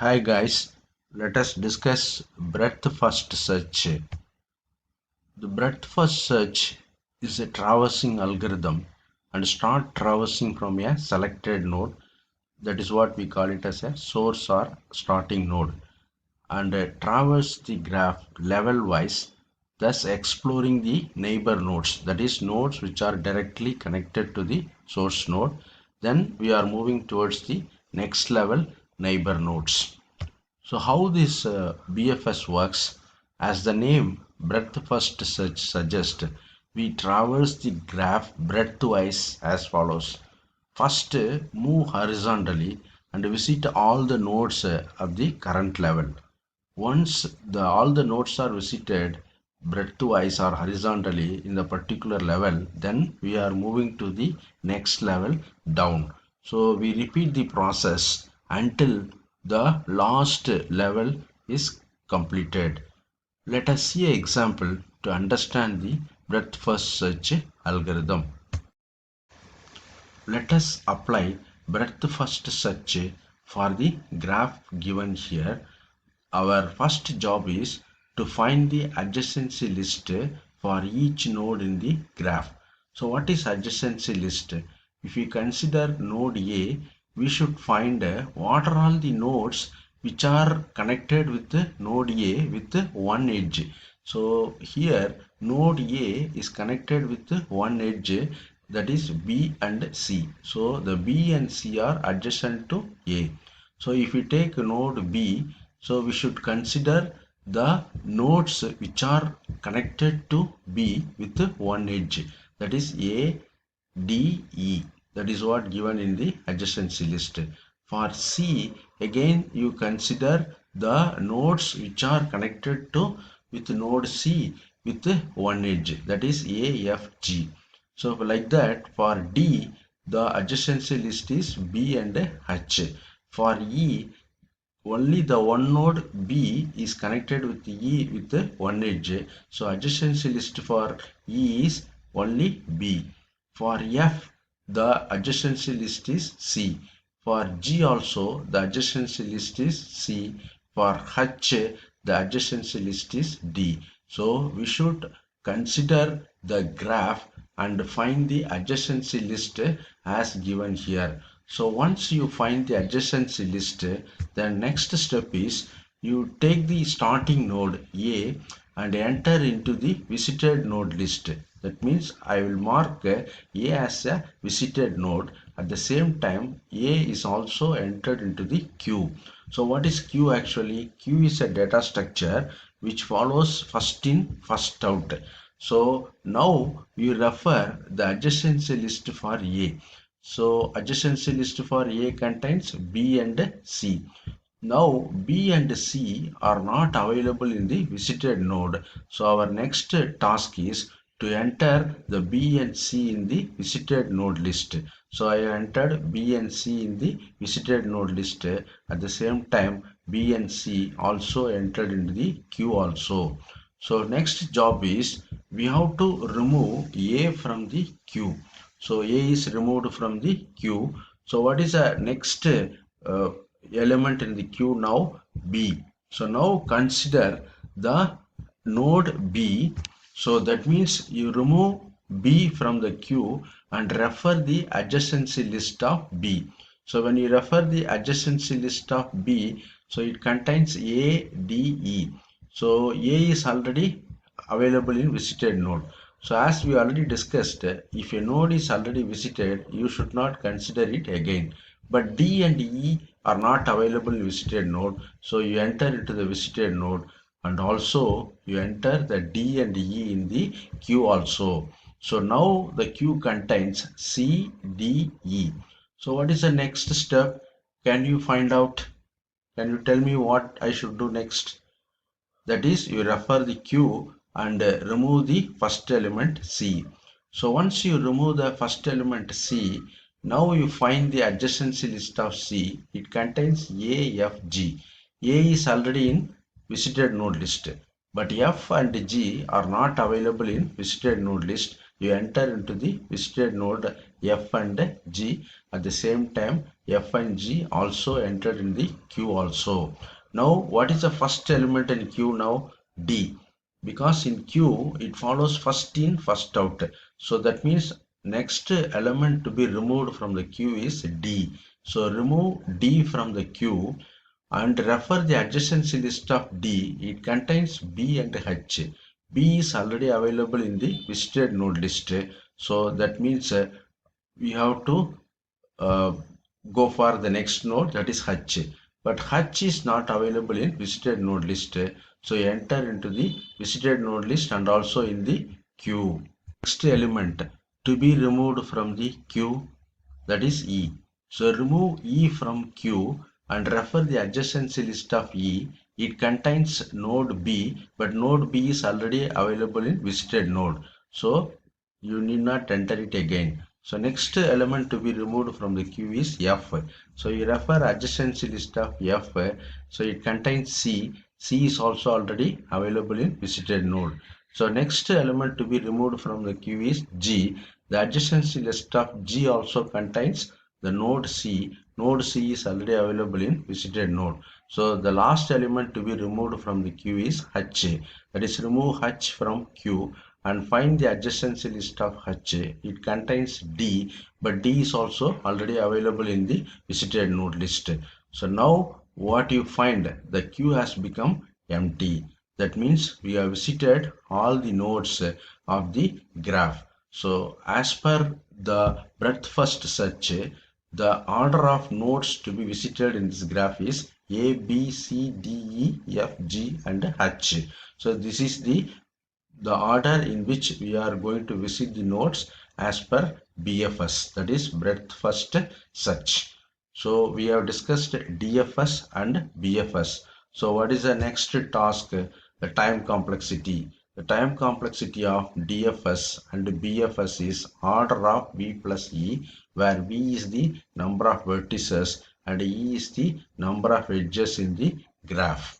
Hi guys, let us discuss breadth first search. The breadth first search is a traversing algorithm and start traversing from a selected node. That is what we call it as a source or starting node, and traverse the graph level wise, thus exploring the neighbor nodes, that is nodes which are directly connected to the source node. Then we are moving towards the next level neighbor nodes. So how this BFS works, as the name breadth first search suggests, we traverse the graph breadthwise as follows. First, move horizontally and visit all the nodes of the current level. Once all the nodes are visited breadthwise or horizontally in the particular level, then we are moving to the next level down. So we repeat the process until the last level is completed. Let us see an example to understand the breadth first search algorithm. Let us apply breadth first search for the graph given here. Our first job is to find the adjacency list for each node in the graph. So what is adjacency list? If we consider node A, we should find what are all the nodes which are connected with node A with one edge. So here node A is connected with one edge, that is B and C. So the B and C are adjacent to A. So if we take node B, so we should consider the nodes which are connected to B with one edge, that is A, D, E. That is what given in the adjacency list. For C, again you consider the nodes which are connected to with node C with one edge, that is A, F, G. So like that, for D, the adjacency list is B and H. For E, only the one node B is connected with E with one edge. So adjacency list for E is only B. For F, the adjacency list is C. For G also, the adjacency list is C. For H, the adjacency list is D. So we should consider the graph and find the adjacency list as given here. So once you find the adjacency list, then next step is you take the starting node A and enter into the visited node list. That means I will mark A as a visited node. At the same time, A is also entered into the queue. So what is queue actually? Queue is a data structure which follows first in, first out. So now we refer the adjacency list for A. So adjacency list for A contains B and C. Now B and C are not available in the visited node. So our next task is to enter the B and C in the visited node list. So I entered B and C in the visited node list. At the same time, B and C also entered into the queue also. So next job is we have to remove A from the queue. So A is removed from the queue. So what is the next element in the queue now? B. So now consider the node B. So that means you remove B from the queue and refer the adjacency list of B. So when you refer the adjacency list of B, so it contains A, D, E. So A is already available in visited node. So as we already discussed, if a node is already visited, you should not consider it again. But D and E are not available in visited node, so you enter into the visited node, and also you enter the D and E in the queue also. So now the queue contains C, D, E. So what is the next step? Can you find out? Can you tell me what I should do next? That is, you refer the queue and remove the first element C. So once you remove the first element C, now you find the adjacency list of C. It contains A, F, G. A is already in visited node list, but F and G are not available in visited node list. you enter into the visited node F and G. At the same time, F and G also entered in the queue also. Now, what is the first element in queue now? D. Because in queue, it follows first in, first out. So that means next element to be removed from the queue is D. So remove D from the queue and refer the adjacency list of D. It contains B and H. B is already available in the visited node list. So that means we have to uh, go for the next node, that is H. But H is not available in visited node list. So enter into the visited node list and also in the queue. Next element to be removed from the queue, that is E. So remove E from Q and refer the adjacency list of E. It contains node B, but node B is already available in visited node. So you need not enter it again. So next element to be removed from the queue is F. So you refer adjacency list of F. So it contains C. C is also already available in visited node. So next element to be removed from the queue is G. The adjacency list of G also contains the node C. Node C is already available in visited node. So the last element to be removed from the queue is H. That is, remove H from Q and find the adjacency list of H. It contains D, but D is also already available in the visited node list. So now what you find, the queue has become empty. That means we have visited all the nodes of the graph. So as per the breadth first search, the order of nodes to be visited in this graph is A, B, C, D, E, F, G and H. So this is the order in which we are going to visit the nodes as per BFS, that is breadth first search. So we have discussed DFS and BFS. So what is the next task? The time complexity. The time complexity of DFS and BFS is order of V plus E, where V is the number of vertices and E is the number of edges in the graph.